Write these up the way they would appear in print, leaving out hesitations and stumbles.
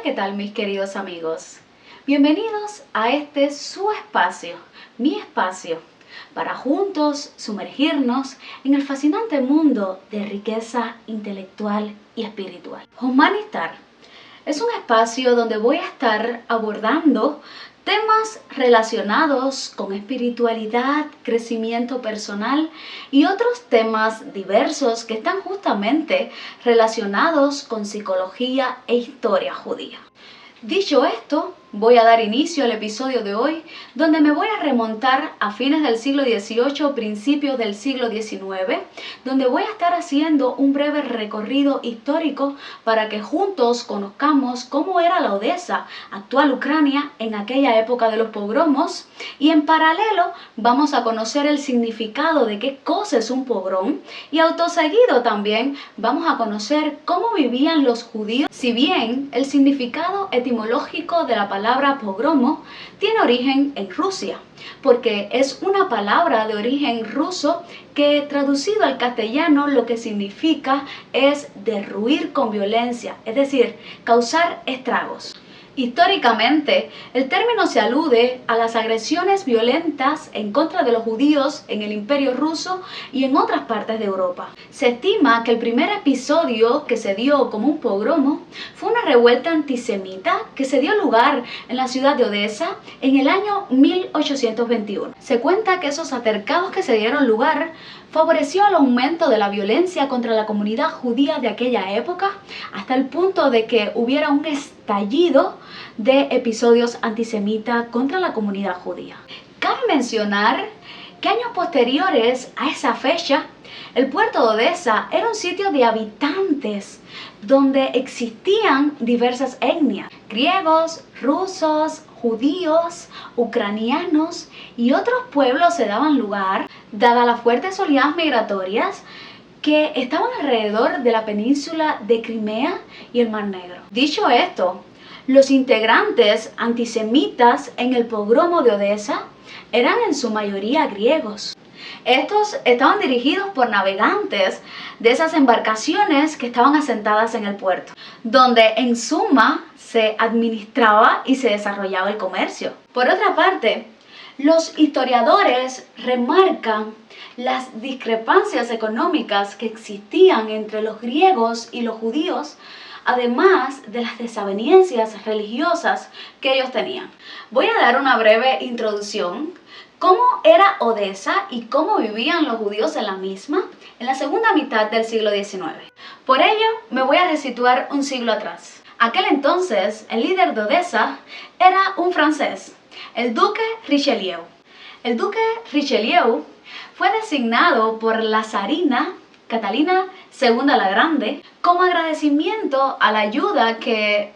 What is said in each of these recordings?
¿qué tal mis queridos amigos? Bienvenidos a este su espacio, mi espacio, para juntos sumergirnos en el fascinante mundo de riqueza intelectual y espiritual. Humanistar es un espacio donde voy a estar abordando temas relacionados con espiritualidad, crecimiento personal y otros temas diversos que están justamente relacionados con psicología e historia judía. Dicho esto, voy a dar inicio al episodio de hoy, donde me voy a remontar a fines del siglo XVIII, principios del siglo XIX, donde voy a estar haciendo un breve recorrido histórico para que juntos conozcamos cómo era la Odesa, actual Ucrania, en aquella época de los pogromos, y en paralelo vamos a conocer el significado de qué cosa es un pogrom, y autoseguido también vamos a conocer cómo vivían los judíos, si bien el significado etimológico de la palabra pogromo tiene origen en Rusia, porque es una palabra de origen ruso que traducido al castellano lo que significa es derruir con violencia, es decir, causar estragos. Históricamente, el término se alude a las agresiones violentas en contra de los judíos en el Imperio Ruso y en otras partes de Europa. Se estima que el primer episodio que se dio como un pogromo fue una revuelta antisemita que se dio lugar en la ciudad de Odesa en el año 1821. Se cuenta que esos altercados que se dieron lugar favoreció el aumento de la violencia contra la comunidad judía de aquella época, hasta el punto de que hubiera un estallido de episodios antisemitas contra la comunidad judía. Cabe mencionar que años posteriores a esa fecha, el puerto de Odesa era un sitio de habitantes donde existían diversas etnias: griegos, rusos, judíos, ucranianos y otros pueblos se daban lugar, dadas las fuertes oleadas migratorias que estaban alrededor de la península de Crimea y el Mar Negro. Dicho esto, los integrantes antisemitas en el pogromo de Odesa eran en su mayoría griegos. Estos estaban dirigidos por navegantes de esas embarcaciones que estaban asentadas en el puerto, donde en suma se administraba y se desarrollaba el comercio. Por otra parte, los historiadores remarcan las discrepancias económicas que existían entre los griegos y los judíos, además de las desavenencias religiosas que ellos tenían. Voy a dar una breve introducción. ¿Cómo era Odesa y cómo vivían los judíos en la misma en la segunda mitad del siglo XIX? Por ello, me voy a resituar un siglo atrás. Aquel entonces, el líder de Odesa era un francés, el duque Richelieu. El duque Richelieu fue designado por la zarina Catalina II la Grande como agradecimiento a la ayuda que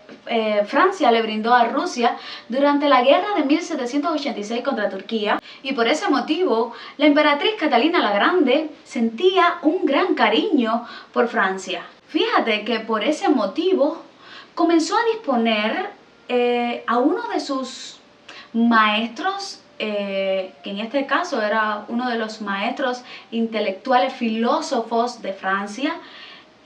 Francia le brindó a Rusia durante la guerra de 1786 contra Turquía, y por ese motivo la emperatriz Catalina la Grande sentía un gran cariño por Francia. Fíjate que por ese motivo comenzó a disponer a uno de sus maestros, que en este caso era uno de los maestros intelectuales filósofos de Francia,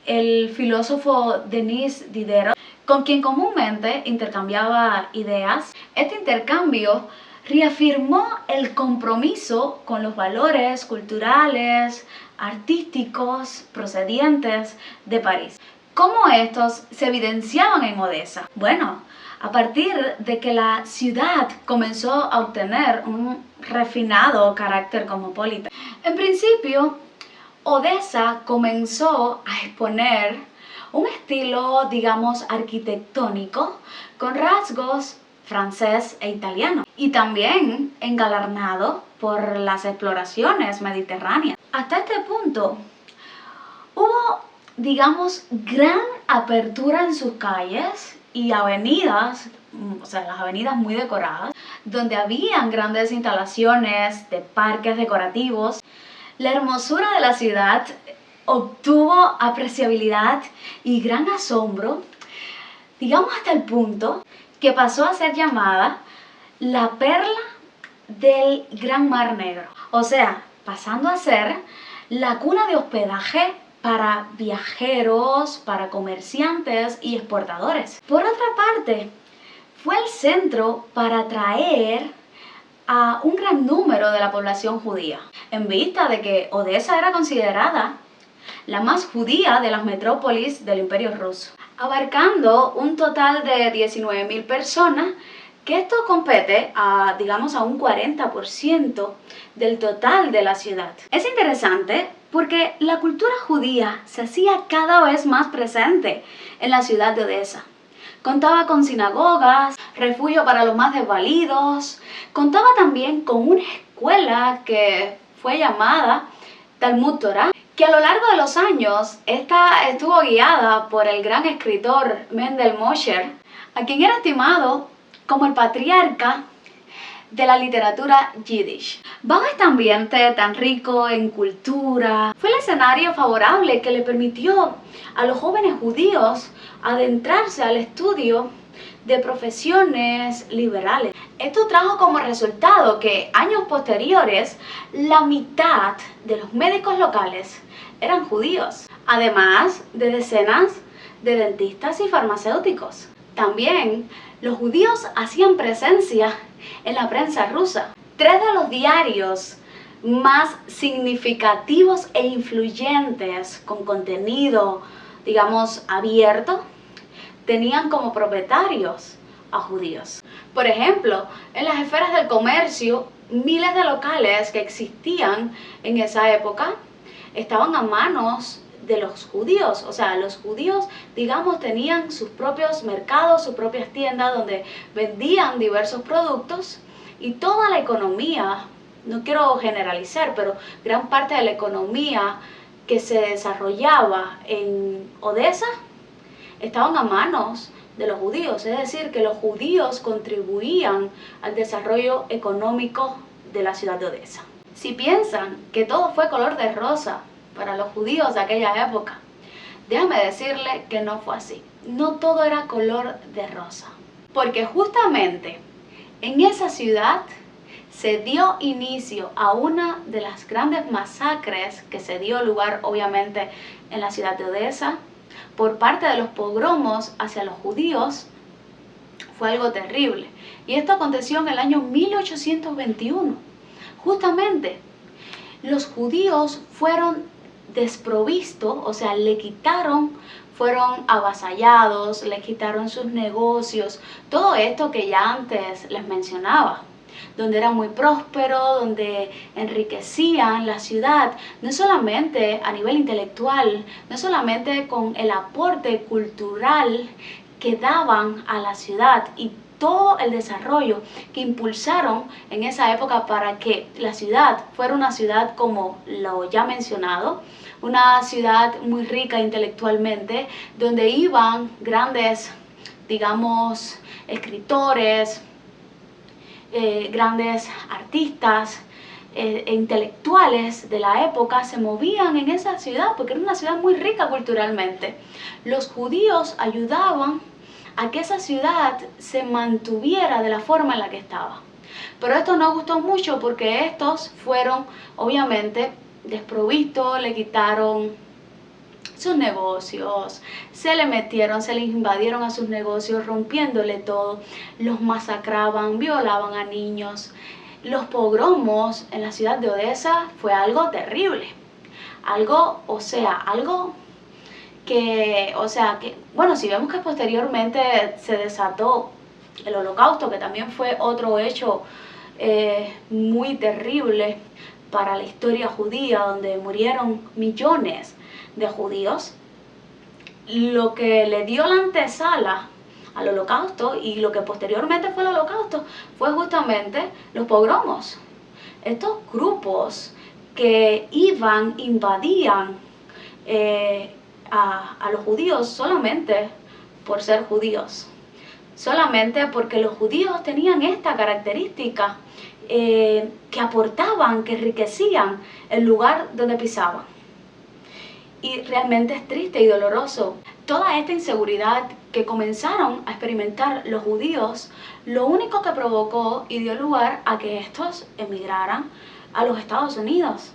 el filósofo Denis Diderot, con quien comúnmente intercambiaba ideas. Este intercambio reafirmó el compromiso con los valores culturales, artísticos procedientes de París. ¿Cómo estos se evidenciaban en Odesa? Bueno, a partir de que la ciudad comenzó a obtener un refinado carácter cosmopolita. En principio, Odesa comenzó a exponer un estilo, digamos, arquitectónico con rasgos francés e italiano, y también engalardonado por las exploraciones mediterráneas. Hasta este punto, hubo, digamos, gran apertura en sus calles y avenidas, o sea, las avenidas muy decoradas, donde habían grandes instalaciones de parques decorativos. La hermosura de la ciudad obtuvo apreciabilidad y gran asombro, digamos hasta el punto que pasó a ser llamada la perla del Gran Mar Negro. O sea, pasando a ser la cuna de hospedaje para viajeros, para comerciantes y exportadores. Por otra importante, fue el centro para atraer a un gran número de la población judía, en vista de que Odesa era considerada la más judía de las metrópolis del Imperio Ruso, abarcando un total de 19.000 personas, que esto compete a, digamos, a un 40% del total de la ciudad. Es interesante porque la cultura judía se hacía cada vez más presente en la ciudad de Odesa. Contaba con sinagogas, refugio para los más desvalidos, contaba también con una escuela que fue llamada Talmud Torah, que a lo largo de los años esta estuvo guiada por el gran escritor Mendel Mosher, a quien era estimado como el patriarca de la literatura yiddish. Bajo este ambiente tan rico en cultura, fue el escenario favorable que le permitió a los jóvenes judíos adentrarse al estudio de profesiones liberales. Esto trajo como resultado que años posteriores la mitad de los médicos locales eran judíos, además de decenas de dentistas y farmacéuticos. También los judíos hacían presencia en la prensa rusa. 3 de los diarios más significativos e influyentes con contenido, digamos, abierto, tenían como propietarios a judíos. Por ejemplo, en las esferas del comercio, miles de locales que existían en esa época estaban a manos de los judíos. O sea, los judíos, digamos, tenían sus propios mercados, sus propias tiendas donde vendían diversos productos, y toda la economía, no quiero generalizar, pero gran parte de la economía que se desarrollaba en Odesa estaban a manos de los judíos. Es decir, que los judíos contribuían al desarrollo económico de la ciudad de Odesa. Si piensan que todo fue color de rosa para los judíos de aquella época, déjame decirle que no fue así. No todo era color de rosa, porque justamente en esa ciudad se dio inicio a una de las grandes masacres que se dio lugar, obviamente, en la ciudad de Odesa por parte de los pogromos hacia los judíos. Fue algo terrible, y esto aconteció en el año 1821. Justamente los judíos fueron desprovistos, o sea, fueron avasallados, le quitaron sus negocios, todo esto que ya antes les mencionaba, donde era muy próspero, donde enriquecían la ciudad, no solamente a nivel intelectual, no solamente con el aporte cultural que daban a la ciudad y todo el desarrollo que impulsaron en esa época para que la ciudad fuera una ciudad, como lo ya mencionado, una ciudad muy rica intelectualmente, donde iban grandes, digamos, escritores, grandes artistas e intelectuales de la época se movían en esa ciudad porque era una ciudad muy rica culturalmente. Los judíos ayudaban a que esa ciudad se mantuviera de la forma en la que estaba. Pero esto no gustó mucho porque estos fueron obviamente desprovistos, le quitaron sus negocios, se les invadieron a sus negocios, rompiéndole todo, los masacraban, violaban a niños. Los pogromos en la ciudad de Odesa fue algo terrible, algo que, bueno, si vemos que posteriormente se desató el Holocausto, que también fue otro hecho muy terrible para la historia judía, donde murieron millones de judíos, lo que le dio la antesala al Holocausto y lo que posteriormente fue el Holocausto fue justamente los pogromos. Estos grupos que invadían a los judíos solamente por ser judíos, solamente porque los judíos tenían esta característica que aportaban, que enriquecían el lugar donde pisaban. Y realmente es triste y doloroso. Toda esta inseguridad que comenzaron a experimentar los judíos, lo único que provocó y dio lugar a que estos emigraran a los Estados Unidos.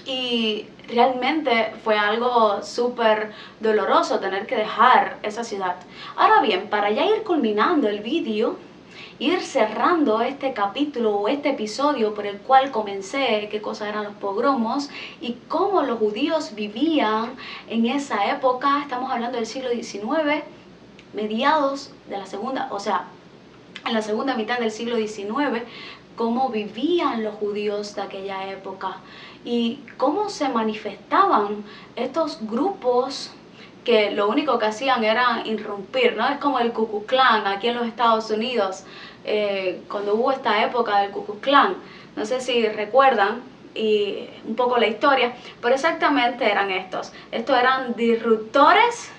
Y Realmente fue algo súper doloroso tener que dejar esa ciudad. Ahora bien, para ya ir culminando el vídeo, ir cerrando este capítulo o este episodio por el cual comencé, qué cosas eran los pogromos y cómo los judíos vivían en esa época. Estamos hablando del siglo XIX, mediados de la segunda, o sea, en la segunda mitad del siglo XIX, cómo vivían los judíos de aquella época y cómo se manifestaban estos grupos que lo único que hacían era irrumpir, ¿no? Es como el Ku Klux Klan aquí en los Estados Unidos, cuando hubo esta época del Ku Klux Klan. No sé si recuerdan y un poco la historia, pero exactamente eran estos. Estos eran disruptores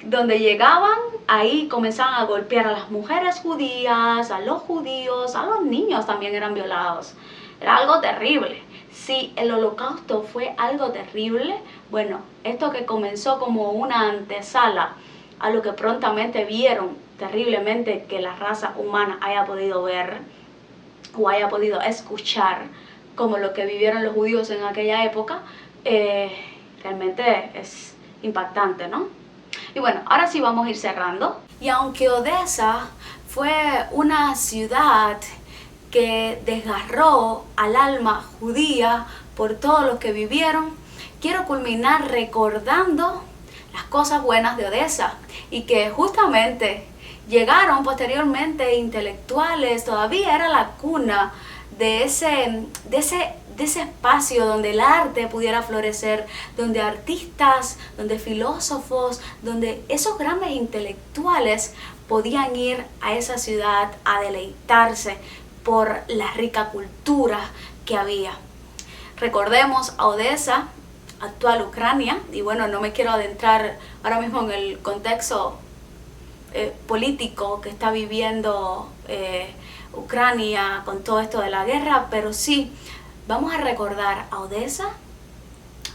donde llegaban, ahí comenzaban a golpear a las mujeres judías, a los judíos, a los niños también eran violados. Era algo terrible. Si el holocausto fue algo terrible, bueno, esto que comenzó como una antesala a lo que prontamente vieron terriblemente que la raza humana haya podido ver o haya podido escuchar, como lo que vivieron los judíos en aquella época, realmente es impactante, ¿no? Y bueno, ahora sí vamos a ir cerrando. Y aunque Odessa fue una ciudad que desgarró al alma judía por todo lo que vivieron, quiero culminar recordando las cosas buenas de Odessa y que justamente llegaron posteriormente intelectuales, todavía era la cuna de ese espacio donde el arte pudiera florecer, donde artistas, donde filósofos, donde esos grandes intelectuales podían ir a esa ciudad a deleitarse por la rica cultura que había. Recordemos a Odessa, actual Ucrania, y bueno, no me quiero adentrar ahora mismo en el contexto político que está viviendo Ucrania con todo esto de la guerra, pero sí, vamos a recordar a Odessa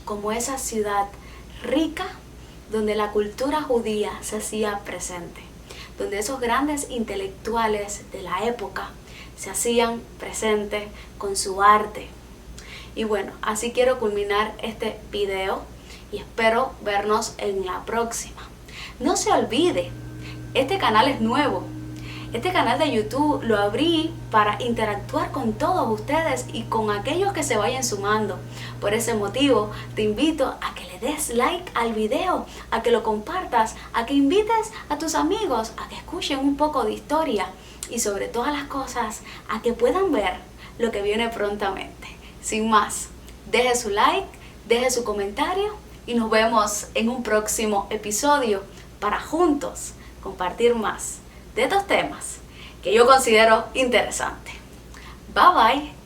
como esa ciudad rica donde la cultura judía se hacía presente, donde esos grandes intelectuales de la época se hacían presentes con su arte. Y bueno, así quiero culminar este video y espero vernos en la próxima. No se olvide, este canal es nuevo. Este canal de YouTube lo abrí para interactuar con todos ustedes y con aquellos que se vayan sumando. Por ese motivo, te invito a que le des like al video, a que lo compartas, a que invites a tus amigos a que escuchen un poco de historia y sobre todas las cosas, a que puedan ver lo que viene prontamente. Sin más, deje su like, deje su comentario y nos vemos en un próximo episodio para juntos compartir más de estos temas que yo considero interesantes. Bye bye.